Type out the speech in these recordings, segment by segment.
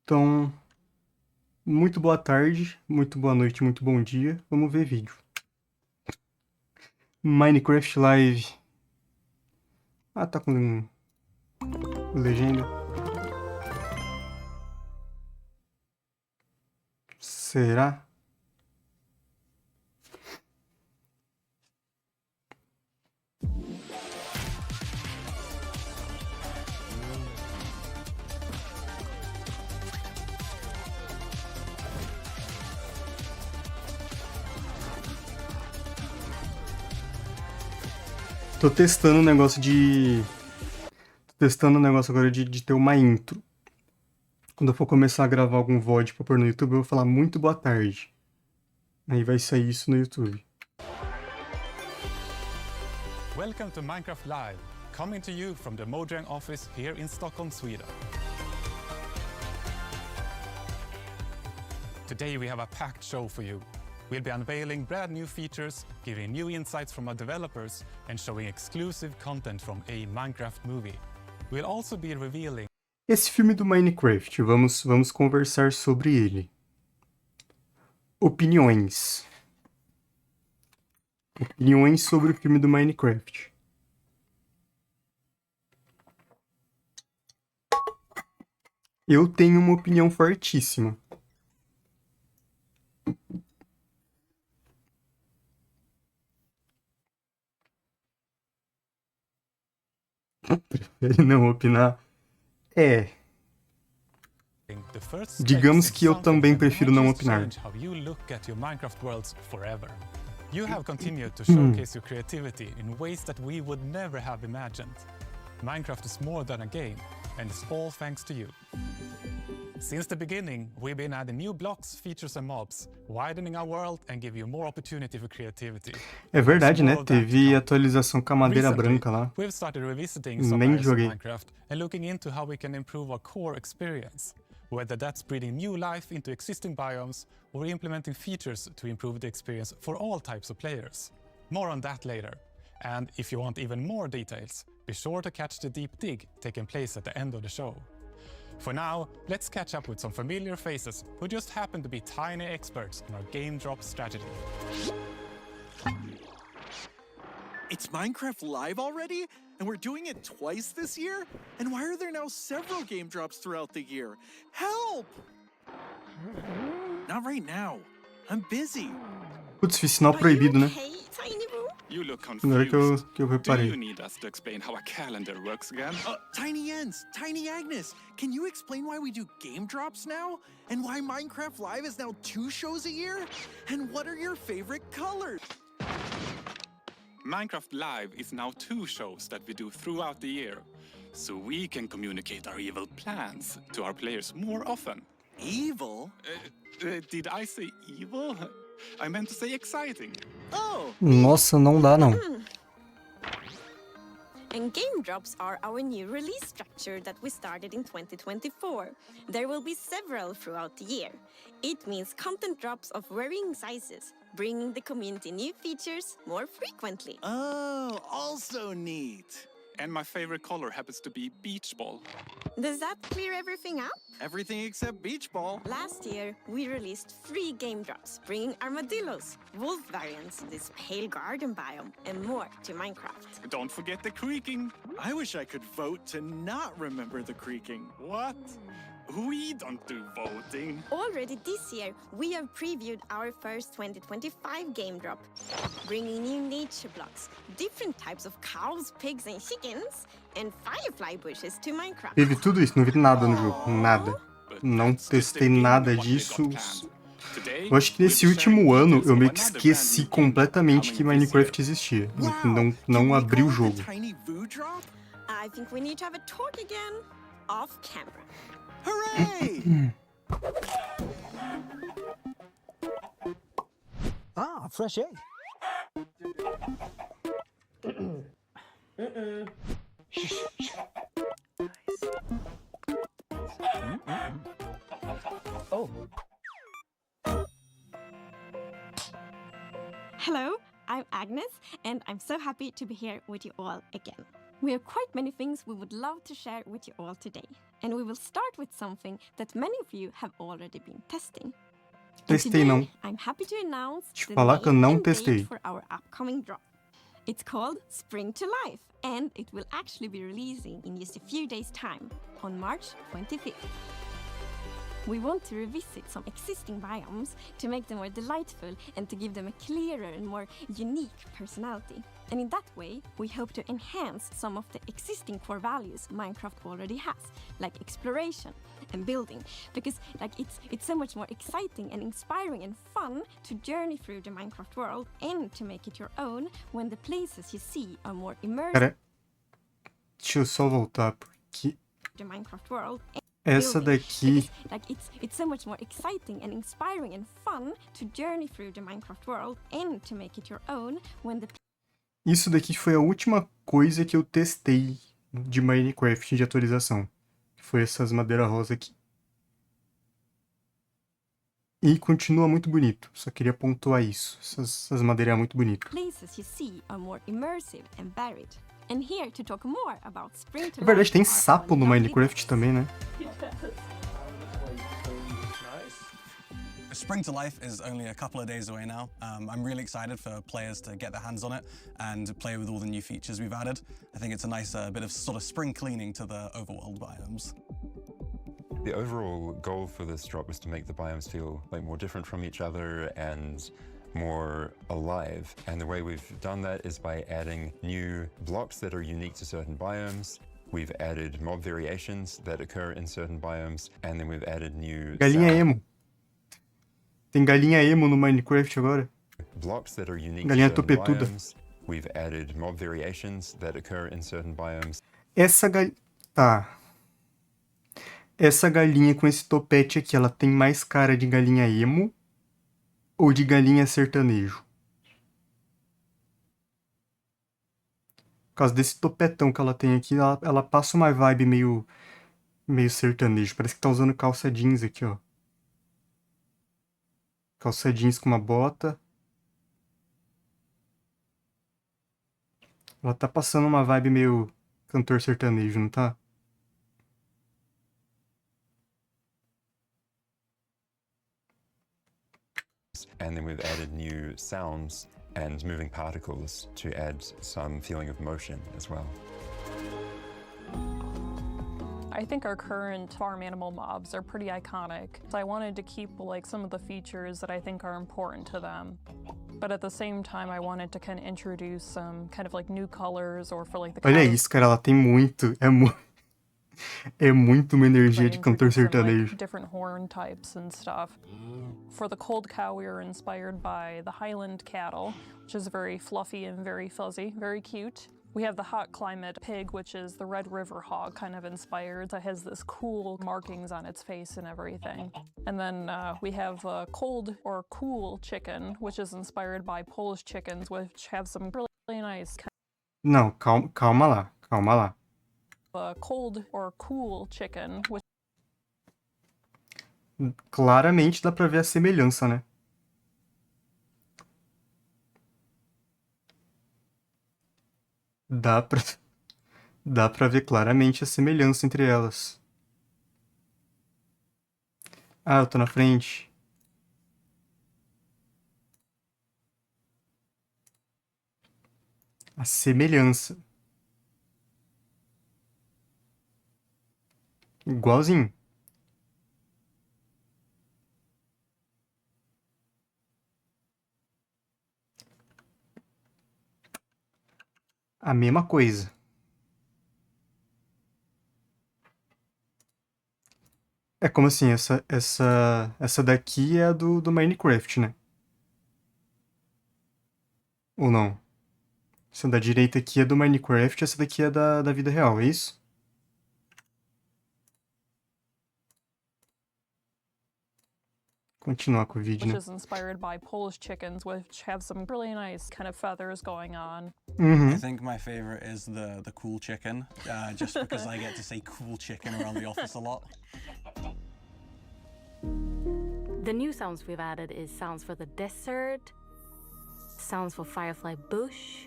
Então, muito boa tarde, muito boa noite, muito bom dia. Vamos ver vídeo. Minecraft Live. Ah, tá com legenda. Será? Tô testando um negócio de... Tô testando um negócio agora de ter uma intro. Quando eu for começar a gravar algum VOD pra pôr no YouTube, eu vou falar muito boa tarde. Aí vai sair isso no YouTube. Welcome to Minecraft Live, coming to you from the Mojang office here in Stockholm, Sweden. Today we have a packed show for you. We'll be unveiling brand new features, giving new insights from our developers, and showing exclusive content from a Minecraft movie. We'll also be revealing... Esse filme do Minecraft, vamos conversar sobre ele. Opiniões. Opiniões sobre o filme do Minecraft. Eu tenho uma opinião fortíssima. Prefere não opinar? É. Digamos que eu também prefiro não opinar. You have continued to showcase your creativity in ways that we would never have imagined. Minecraft is more than a game, and it's all thanks to you. Since the beginning, we've been adding new blocks, features and mobs, widening our world and give you more opportunity for creativity. É verdade, né? Teve atualização com a madeira branca lá. We've started revisiting some areas of Minecraft and looking into how we can improve our core experience, whether that's breathing new life into existing biomes or implementing features to improve the experience for all types of players. More on that later. And if you want even more details, be sure to catch the deep dig taking place at the end of the show. For now, let's catch up with some familiar faces who just happen to be tiny experts in our game drop strategy. It's Minecraft Live already? And we're doing it twice this year? And why are there now several game drops throughout the year? Help! Not right now. I'm busy. Putz, fiz sinal proibido, né? You look Agora confused. que eu Do reparei. you need us to explain how a calendar works again? Tiny Jens, Tiny Agnes, can you explain why we do game drops now? And why Minecraft Live is now 2 shows a year? And what are your favorite colors? Minecraft Live is now 2 shows that we do throughout the year, so we can communicate our evil plans to our players more often. Evil? Did I say evil? I meant to say exciting. Oh! Nossa, não dá não. And game drops are our new release structure that we started in 2024. There will be several throughout the year. It means content drops of varying sizes, bringing the community new features more frequently. Oh, also neat. And my favorite color happens to be beach ball. Does that clear everything up? Everything except beach ball. Last year, we released 3 game drops, bringing armadillos, wolf variants, this pale garden biome, and more to Minecraft. Don't forget the creaking. I wish I could vote to not remember the creaking. What? We don't do voting. Already this year, we have previewed our first 2025 game drop, bringing new nature blocks, different types of cows, pigs and chickens, and firefly bushes to Minecraft. Teve tudo isso, não vi nada no jogo, nada. Não testei nada disso. Eu acho que nesse último ano eu meio que esqueci completamente que Minecraft existia. Não abri o jogo. I think we need to have a talk again, off camera. Hooray! Ah, fresh egg. Oh. Hello, I'm Agnes, and I'm so happy to be here with you all again. We have quite many things we would love to share with you all today, and we will start with something that many of you have already been testing. Testei não. I'm happy to announce Te the falar que eu name não and date testei. for our upcoming drop. It's called Spring to Life, and it will actually be releasing in just a few days' time, on March 25th. We want to revisit some existing biomes to make them more delightful and to give them a clearer and more unique personality. And in that way, we hope to enhance some of the existing core values Minecraft already has, like exploration and building, because it's so much more exciting and inspiring and fun to journey through the Minecraft world and to make it your own when the places you see are more immersive. Cara, deixa eu só voltar porque The Minecraft world. essa daqui It's so much more exciting and inspiring and fun to journey through the Minecraft world and to make it your own when the Isso daqui foi a última coisa que eu testei de Minecraft de atualização. Foi essas madeira rosa aqui. E continua muito bonito. Só queria pontuar isso. Essas madeiras muito bonitas. places you see are more immersive and varied. And here to talk more about Spring to Na verdade, Life tem are sapo our no lovely Minecraft guests. também, né? Spring to Life is only a couple of days away now. I'm really excited for players to get their hands on it and play with all the new features we've added. I think it's a nice bit of sort of spring cleaning to the overworld biomes. The overall goal for this drop was to make the biomes feel like more different from each other and more alive. And the way we've done that is by adding new blocks that are unique to certain biomes. We've added mob variations that occur in certain biomes, and then we've added new Galinha sound emo. Tem galinha emo no Minecraft agora. blocks that are unique Galinha to certain topetuda. biomes. We've added mob variations that occur in certain biomes. Essa galinha... Tá. Essa galinha com esse topete aqui, ela tem mais cara de galinha emo ou de galinha sertanejo? Por causa desse topetão que ela tem aqui, ela passa uma vibe meio sertanejo. Parece que tá usando calça jeans aqui, ó. Calça jeans com uma bota. Ela tá passando uma vibe meio cantor sertanejo, não tá? And then we've added new sounds and moving particles to add some feeling of motion as well. I think our current farm animal mobs are pretty iconic. So I wanted to keep like some of the features that I think are important to them. But at the same time, I wanted to kind of introduce some kind of like new colors or for like the Olha cows, isso, cara, ela tem muito. É muito uma energia de cantor introduce some, sertanejo. like, different horn types and stuff. For the cold cow, we were inspired by the Highland cattle, which is very fluffy and very fuzzy, very cute. We have the hot climate pig, which is the Red River hog, kind of inspired. It has this cool markings on its face and everything. And then we have a cold or cool chicken, which is inspired by Polish chickens, which have some really nice Não, calma lá. cold or cool chicken, which Claramente dá pra ver a semelhança, né? Dá pra ver claramente a semelhança entre elas. Ah, eu tô na frente. A semelhança. Igualzinho. A mesma coisa. É como assim, essa daqui é a do Minecraft, né? Ou não? Essa da direita aqui é do Minecraft, essa daqui é da vida real, é isso? Continuar com o vídeo, which né? is inspired by Polish chickens, which have some really nice kind of feathers going on. Uhum. I think my favorite is the cool chicken, just because I get to say cool chicken around the office a lot. The new sounds we've added is sounds for the desert, sounds for firefly bush,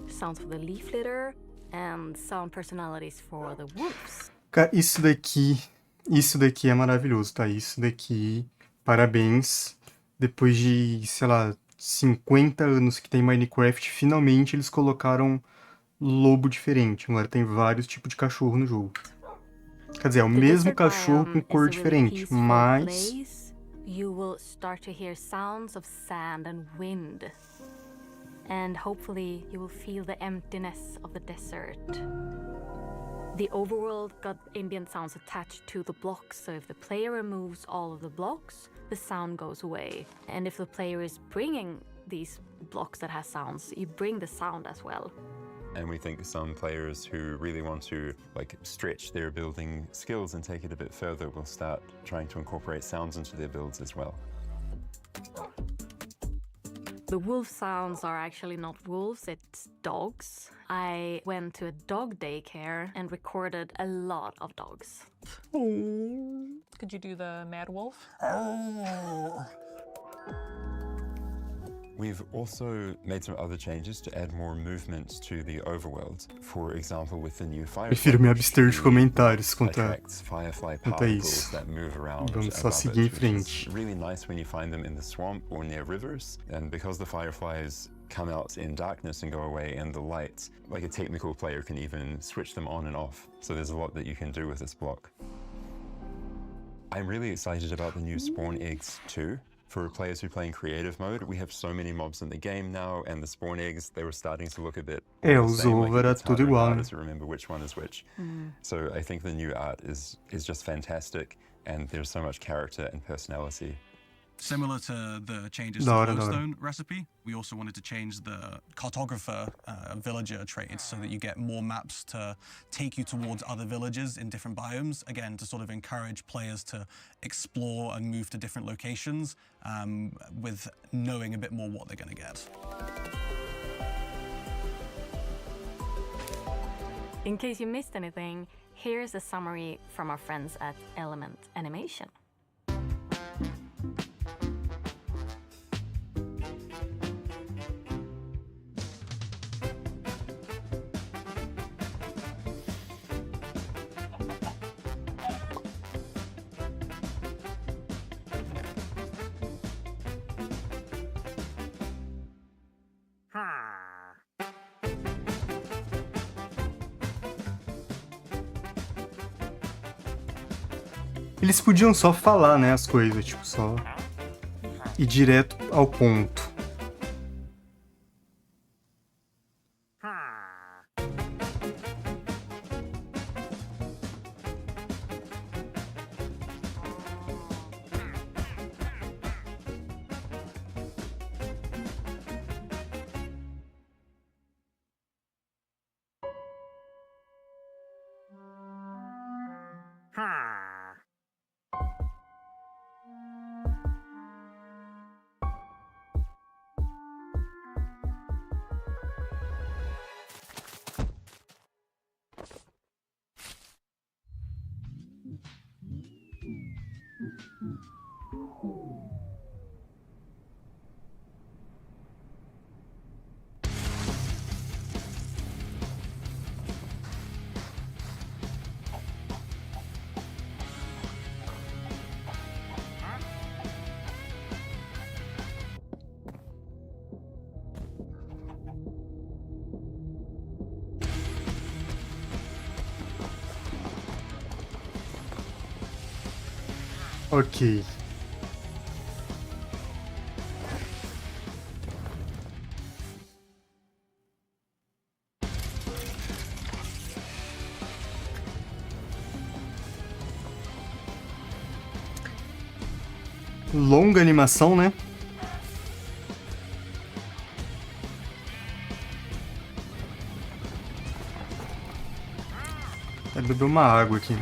sounds for the leaf litter, and sound personalities for the wolves. Cara, isso daqui é maravilhoso, tá? Isso daqui, parabéns. Depois de, sei lá, 50 anos que tem Minecraft, finalmente eles colocaram lobo diferente. Agora tem vários tipos de cachorro no jogo. Quer dizer, é o The mesmo desert cachorro com biome cor is a really diferente, peaceful mas... place. You will start to hear sounds of sand and wind. And hopefully you will feel the emptiness of the desert. The overworld got ambient sounds attached to the blocks, so if the player removes all of the blocks, the sound goes away. And if the player is bringing these blocks that has sounds, you bring the sound as well. And we think some players who really want to stretch their building skills and take it a bit further will start trying to incorporate sounds into their builds as well. The wolf sounds are actually not wolves, it's dogs. I went to a dog daycare and recorded a lot of dogs. Could you do the mad wolf? We've also made some other changes to add more movement to the overworld. For example, with the new firefly, Prefiro me abster de comentários quanto a firefly isso. particles that move around. Vamos só above seguir em it, which frente. is really nice when you find them in the swamp or near rivers. And because the fireflies come out in darkness and go away in the light, like a technical player can even switch them on and off. So there's a lot that you can do with this block. I'm really excited about the new spawn eggs too. For players who play in creative mode, we have so many mobs in the game now, and the spawn eggs, they were starting to look a bit Os ovo era tudo igual, né? to remember which one is which. So I think the new art is just fantastic, and there's so much character and personality. Similar to the changes to Da hora. glowstone recipe, we also wanted to change the cartographer villager trade so that you get more maps to take you towards other villages in different biomes, again, to sort of encourage players to explore and move to different locations with knowing a bit more what they're going to get. In case you missed anything, here's a summary from our friends at Element Animation. Eles podiam só falar, né, as coisas, tipo, só ir direto ao ponto. Ok. Longa animação, né? Vai beber uma água aqui.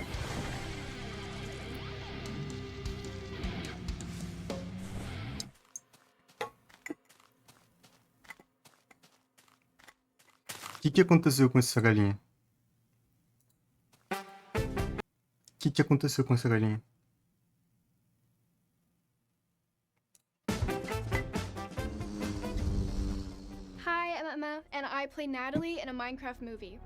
O que aconteceu com essa galinha? O que aconteceu com essa galinha? Hi, I'm Emma, and I play Natalie in a Minecraft movie.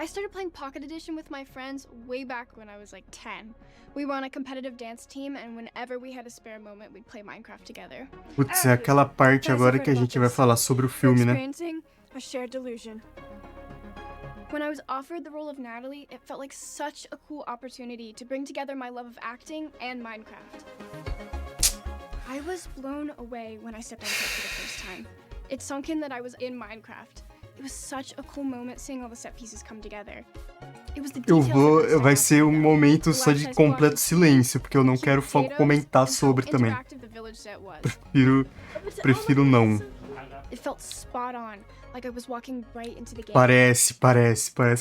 I started playing Pocket Edition with my friends way back when I was like 10. We were on a competitive dance team, and whenever we had a spare moment, we'd play Minecraft together. Putz, é aquela parte agora que a gente vai falar sobre o filme, né? Experiencing a shared delusion. When I was offered the role of Natalie, it felt like such a cool opportunity to bring together my love of acting and Minecraft. I was blown away when I stepped on set for the first time. It sunk in that I was in Minecraft. It was such a cool moment seeing all the set pieces come together. It was the details vai ser um momento só de completo silêncio, porque eu não quero comentar sobre também. Prefiro não. It felt spot on, like I was walking right into the game. Parece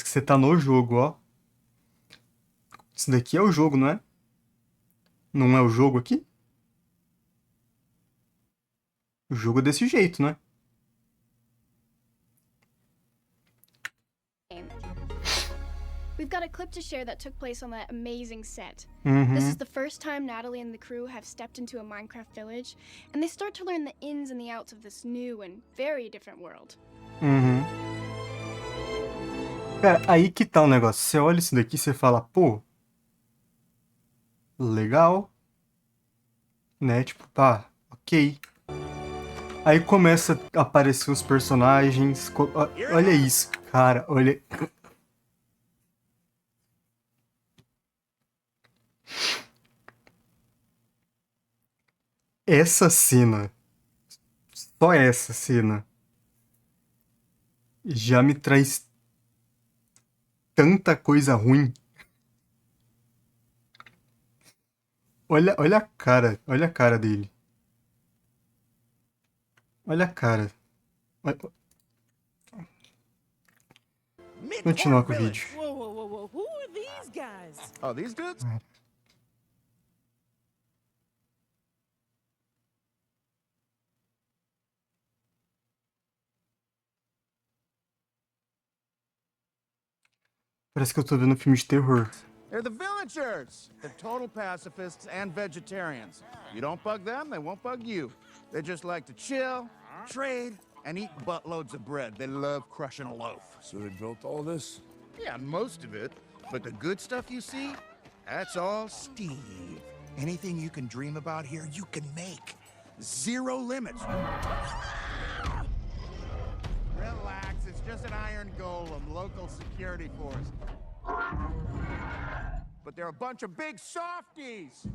que você tá no jogo, ó. Isso daqui é o jogo, não é? Não é o jogo aqui? O jogo é desse jeito, né? We've got a clip to share that took place on that amazing set. Uhum. This is the first time Natalie and the crew have stepped into a Minecraft village, and they start to learn the ins and the outs of this new and very different world. Uhum. Cara, aí que tá o negócio. Você olha isso daqui e você fala, pô, legal, né? Tipo, tá, ok. Aí começa a aparecer os personagens. Olha isso, cara, olha. Essa cena, só essa cena, já me traz tanta coisa ruim. Olha a cara dele. Olha a cara. Continuar com o vídeo. Whoa. Who are these guys? Oh, these dudes? Parece que eu tô vendo um filme de terror. They're the villagers. They're total pacifists and vegetarians. You don't bug them, they won't bug you. They just like to chill, trade, and eat buttloads of bread. They love crushing a loaf. So they built all this? Yeah, most of it. But the good stuff you see, that's all Steve. Anything you can dream about here, you can make. Zero limits. Relax, it's just an iron golem, local security force. But they're a bunch of big softies!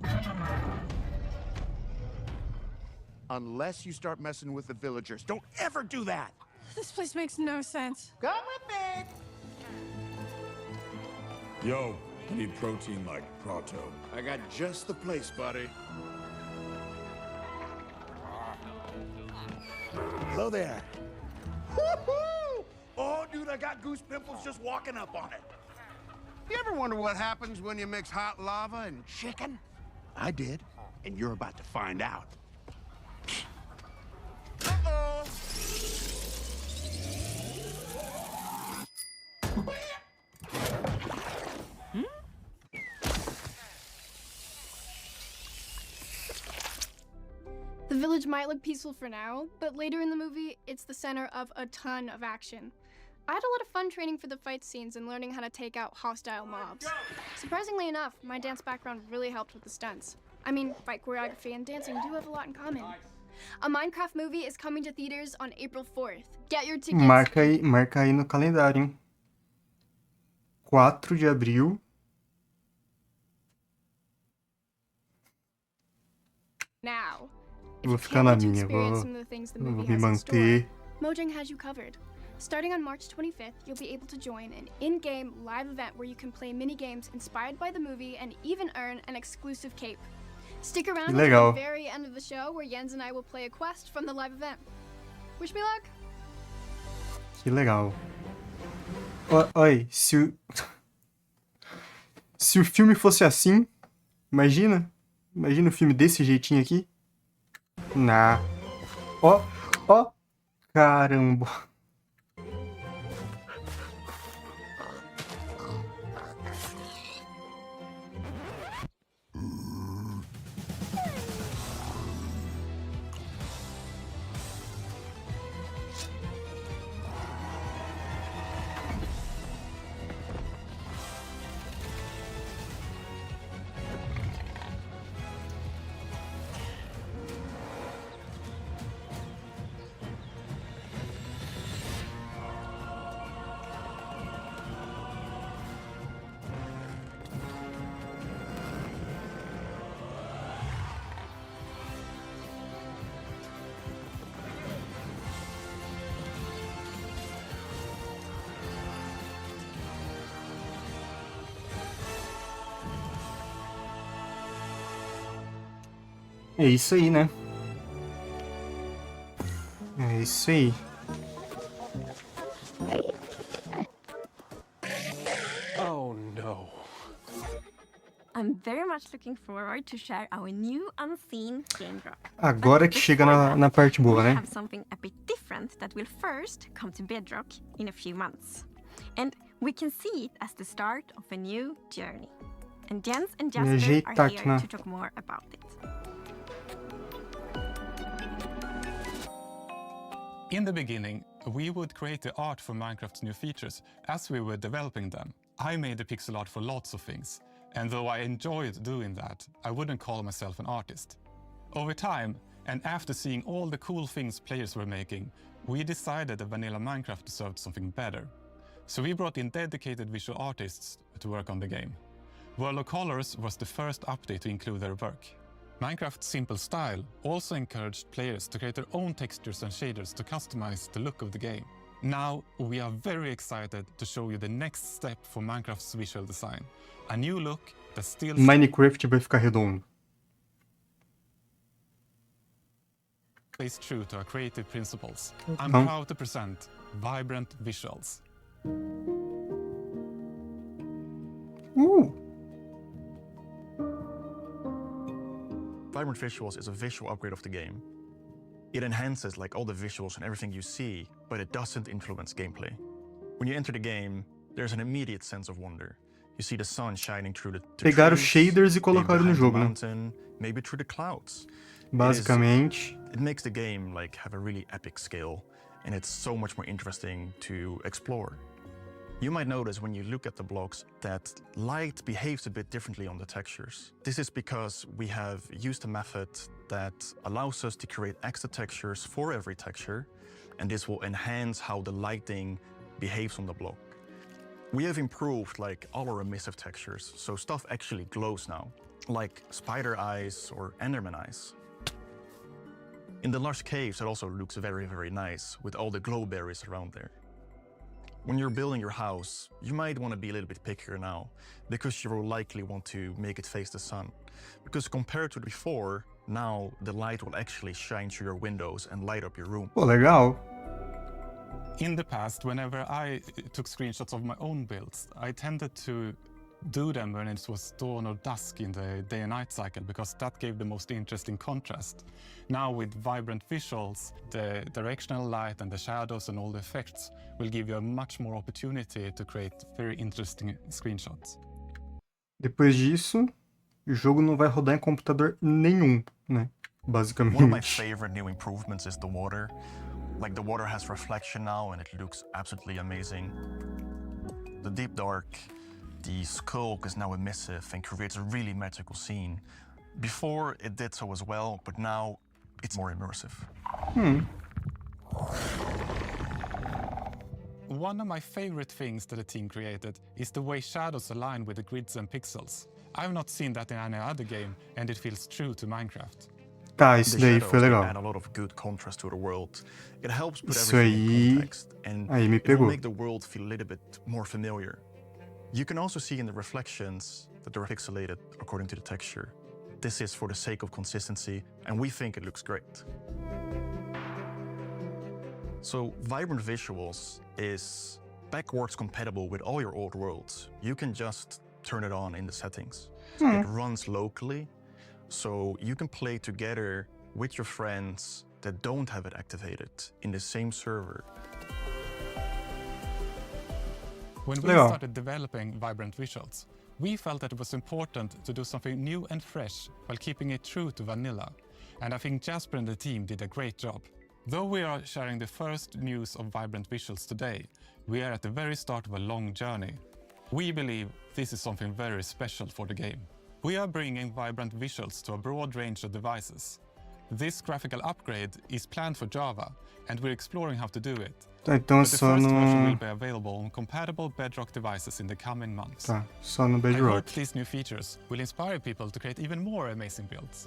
Unless you start messing with the villagers. Don't ever do that! This place makes no sense. Come with me! Yo, I need protein like Prato. I got just the place, buddy. Hello there. Woo-hoo! Oh, dude, I got goose pimples just walking up on it. You ever wonder what happens when you mix hot lava and chicken? I did, and you're about to find out. Uh-oh! The village might look peaceful for now, but later in the movie, it's the center of a ton of action. I had a lot of fun training for the fight scenes and learning how to take out hostile mobs. Surprisingly enough, my dance background really helped with the stunts. I mean, fight choreography and dancing do have a lot in common. A Minecraft movie is coming to theaters on April 4th. Get your tickets. Marca aí no calendário, hein? 4 de abril. Now. Vou ficar na minha, vou me manter. Mojang has you covered. Starting on March 25th, you'll be able to join an in-game live event where you can play mini-games inspired by the movie and even earn an exclusive cape. Stick around until the very end of the show where Jens and I will play a quest from the live event. Wish me luck! Que legal. Oi, se o filme fosse assim, imagina o filme desse jeitinho aqui. Ó, caramba. É isso aí, né? É isso aí. Oh no. I'm very much looking forward to share our new unseen game drop. Agora que chega na parte boa, We né? have something a bit different that will first come to Bedrock in a few months. And we can see it as the start of a new journey. And Jens and Jasper are here to talk more about it. In the beginning, we would create the art for Minecraft's new features as we were developing them. I made the pixel art for lots of things, and though I enjoyed doing that, I wouldn't call myself an artist. Over time, and after seeing all the cool things players were making, we decided that vanilla Minecraft deserved something better. So we brought in dedicated visual artists to work on the game. World of Colors was the first update to include their work. Minecraft's simple style also encouraged players to create their own textures and shaders to customize the look of the game. Now, we are very excited to show you the next step for Minecraft's visual design. A new look that still... Minecraft vai ficar redondo. Stays true to our creative principles. I'm proud to present vibrant visuals. Vibrant Visuals is a visual upgrade of the game. It enhances like all the visuals and everything you see, but it doesn't influence gameplay. When you enter the game, there's an immediate sense of wonder. You see the sun shining through the Pegaram os trees, shaders e colocaram no jogo, né? mountain, maybe through the clouds. Basicamente. It makes the game like have a really epic scale, and it's so much more interesting to explore. You might notice when you look at the blocks that light behaves a bit differently on the textures. This is because we have used a method that allows us to create extra textures for every texture, and this will enhance how the lighting behaves on the block. We have improved like all our emissive textures, so stuff actually glows now, like spider eyes or enderman eyes. In the lush caves, it also looks very, very nice with all the glow berries around there. When you're building your house, you might want to be a little bit pickier now, because you will likely want to make it face the sun. Because compared to before, now the light will actually shine through your windows and light up your room. Pô, legal. In the past, whenever I took screenshots of my own builds, I tended to do them when it was dawn or dusk in the day and night cycle, because that gave the most interesting contrast. Now with vibrant visuals, the directional light and the shadows and all the effects will give you a much more opportunity to create very interesting screenshots. Depois disso, o jogo não vai rodar em computador nenhum, né? Basicamente. One of my favorite new improvements is the water. Like the water has reflection now and it looks absolutely amazing. The deep dark, the skulk is now emissive and creates a really magical scene. Before it did so as well, but now it's more immersive. One of my favorite things that the team created is the way shadows align with the grids and pixels. I've not seen that in any other game, and it feels true to Minecraft. Tá, isso daí foi legal. Add a lot of good contrast to the world. It helps put Isso everything in context, and aí me it will pegou. make the world feel a little bit more familiar. You can also see in the reflections that they're pixelated according to the texture. This is for the sake of consistency, and we think it looks great. So Vibrant Visuals is backwards compatible with all your old worlds. You can just turn it on in the settings. It runs locally, so you can play together with your friends that don't have it activated in the same server. When we started developing Vibrant Visuals, we felt that it was important to do something new and fresh while keeping it true to vanilla. And I think Jasper and the team did a great job. Though we are sharing the first news of Vibrant Visuals today, we are at the very start of a long journey. We believe this is something very special for the game. We are bringing Vibrant Visuals to a broad range of devices. This graphical upgrade is planned for Java, and we're exploring how to do it. Tá, então But the só first version no... will be available on compatible Bedrock devices in the coming months. Tá, só no I Bedrock. hope these new features will inspire people to create even more amazing builds.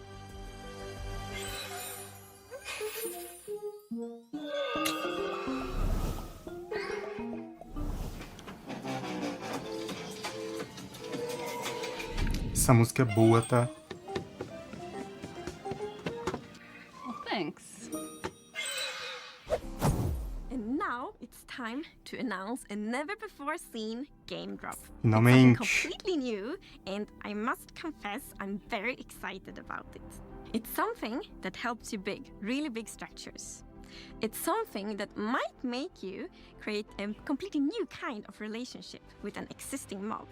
Essa música é boa, tá? Thanks. And now it's time to announce a never-before-seen game drop. Finalmente. It's something completely new, and I must confess I'm very excited about it. It's something that helps you build really big structures. It's something that might make you create a completely new kind of relationship with an existing mob.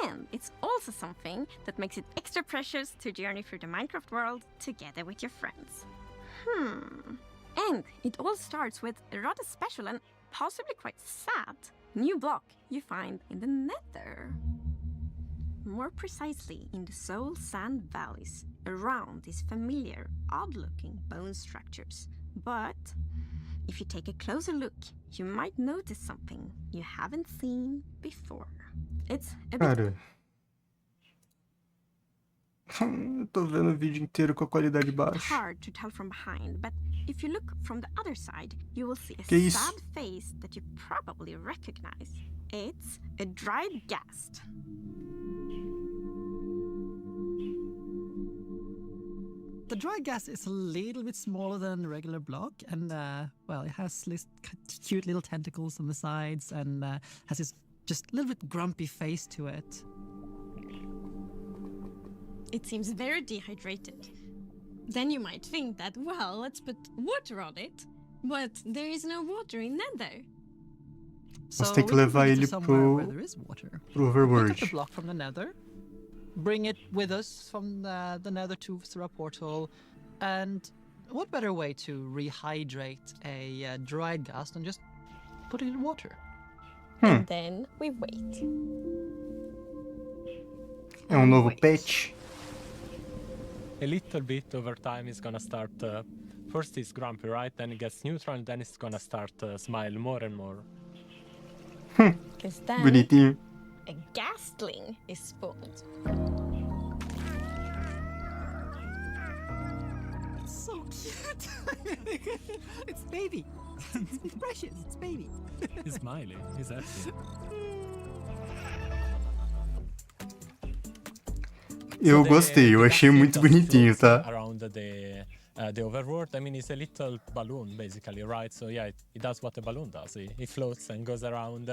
And it's also something that makes it extra precious to journey through the Minecraft world together with your friends. And it all starts with a rather special and possibly quite sad new block you find in the Nether. More precisely, in the Soul Sand Valleys, around these familiar, odd-looking bone structures. But if you take a closer look, you might notice something you haven't seen before. It's a bit... Cara, eu tô vendo o vídeo inteiro com a qualidade baixa. hard to tell from behind, but if you look from the other side, you will see a Que isso? sad face that you probably recognize. It's a dried ghast. The dry gas is a little bit smaller than the regular block, and well, it has this cute little tentacles on the sides, and has this just little bit grumpy face to it. It seems very dehydrated. Then you might think that, well, let's put water on it. But there is no water in Nether. Nós tem que levar ele pro Overworld. Pick up the block from the Nether, bring it with us from the Nether through a portal, and what better way to rehydrate a dried gas than just put it in water? And then we wait. É um novo patch. A little bit over time is gonna start, first it's grumpy, right? Then it gets neutral, and then it's gonna start smile more and more. Because then Bonitinho. a ghastling is spawned. It's so cute! It's baby! It's precious, it's baby! He's smiling, he's happy. Eu gostei, eu achei muito bonitinho, tá? Around the overworld, I mean, it's a little balloon, basically, right? So yeah, it does what a balloon does. It floats and goes around,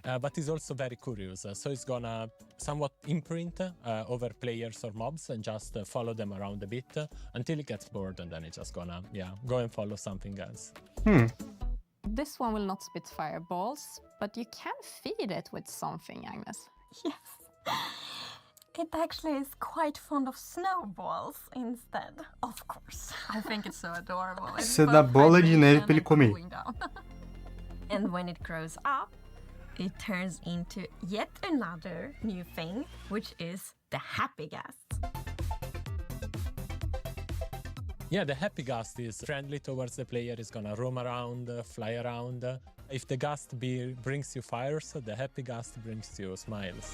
but it's also very curious. So it's gonna somewhat imprint over players or mobs and just follow them around a bit until it gets bored, and then it's just gonna, go and follow something else. This one will not spit fireballs, but you can feed it with something, Agnes. Yes. It actually is quite fond of snowballs instead, of course. I think it's so adorable. Você dá bola de neve pra ele comer. And when it grows up, it turns into yet another new thing, which is the happy ghast. Yeah, the happy ghast is friendly towards the player. It's gonna roam around, fly around. If the ghast brings you fires, the happy ghast brings you smiles.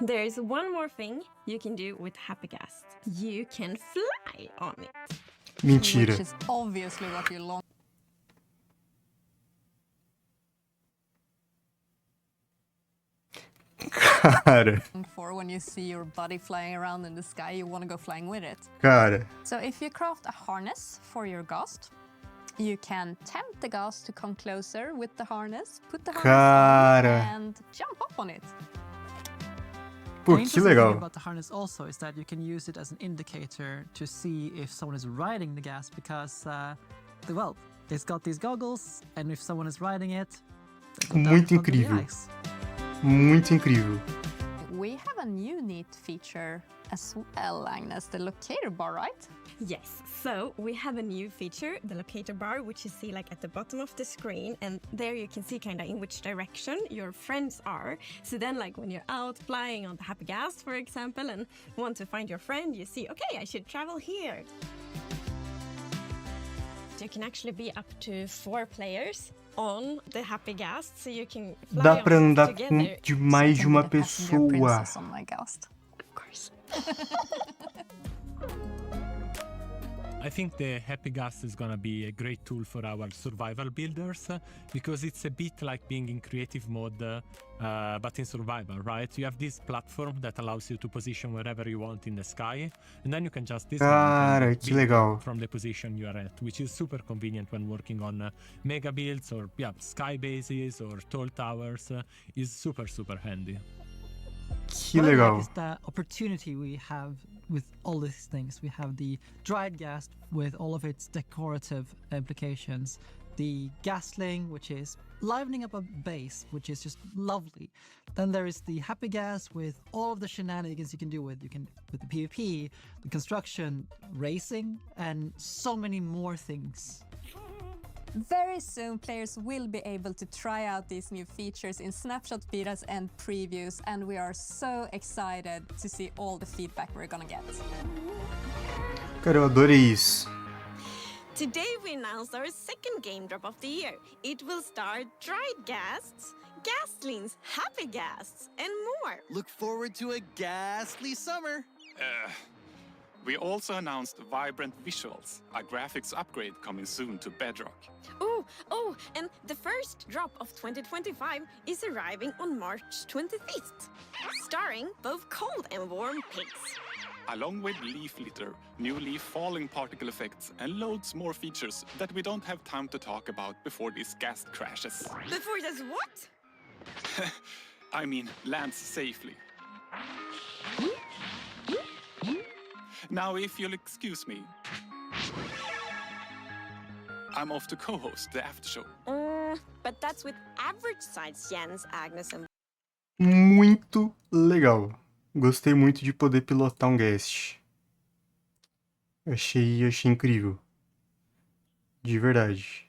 There is one more thing you can do with happy ghast. You can fly on it. Mentira. Which is obviously what you long Cara. for when you see your buddy flying around in the sky. You want to go flying with it. Cara. So if you craft a harness for your ghast, you can tempt the ghast to come closer with the harness, put the harness on, and jump up on it. Pô, The que interesting thing legal. about the harness also is that you can use it as an indicator to see if someone is riding the gas, because, well, it's got these goggles, and if someone is riding it, they go down Muito in front of the incrível. ice. Muito incrível. We have a new neat feature as well, Agnes, the locator bar, right? Yes, so we have a new feature, the locator bar, which you see like at the bottom of the screen, and there you can see kind of in which direction your friends are. So then like when you're out flying on the happy ghast, for example, and want to find your friend, you see, okay, I should travel here. You can actually be up to 4 players on the happy ghast, so you can fly Dá pra on andar together. com de mais de uma pessoa. On my ghast. Of course. I think the Happy Gas is gonna be a great tool for our survival builders because it's a bit like being in creative mode but in survival, right? You have this platform that allows you to position wherever you want in the sky, and then you can just Cara, que legal. from the position you are at, which is super convenient when working on mega builds or sky bases or tall towers. Is super handy. Que What I legal. like is the opportunity we have with all these things. We have the dried gas with all of its decorative implications, the gasling, which is livening up a base, which is just lovely. Then there is the happy gas with all of the shenanigans you can do with the PvP, the construction, racing, and so many more things. Very soon, players will be able to try out these new features in snapshot betas and previews, and we are so excited to see all the feedback we're gonna get. Cara, eu adorei isso. Today we announced our second game drop of the year. It will star dried ghasts, gaslings, happy ghasts, and more. Look forward to a ghastly summer. We also announced Vibrant Visuals, a graphics upgrade coming soon to Bedrock. Oh, and the first drop of 2025 is arriving on March 25th, starring both cold and warm pigs. Along with leaf litter, new leaf falling particle effects, and loads more features that we don't have time to talk about before this gas crashes. Before this what? I mean, lands safely. Now, if you'll excuse me, I'm off to co-host the after show. But that's with average size Jens, Agnes, and... Muito legal. Gostei muito de poder pilotar um guest. Achei incrível. De verdade.